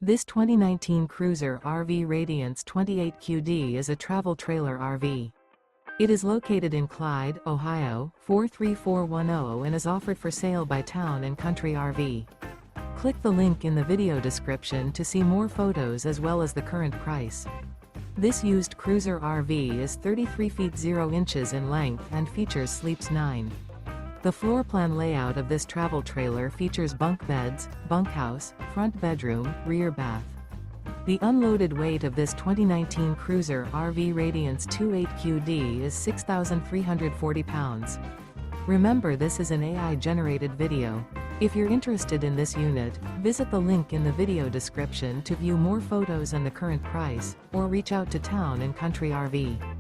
This 2019 Cruiser RV Radiance 28QD is a travel trailer RV. It is located in Clyde, Ohio, 43410 and is offered for sale by Town & Country RV. Click the link in the video description to see more photos as well as the current price. This used Cruiser RV is 33 feet 0 inches in length and features sleeps 9. The floor plan layout of this travel trailer features bunk beds, bunkhouse, front bedroom, rear bath. The unloaded weight of this 2019 Cruiser RV Radiance 28QD is 6,340 pounds. Remember, this is an AI-generated video. If you're interested in this unit, visit the link in the video description to view more photos and the current price, or reach out to Town & Country RV.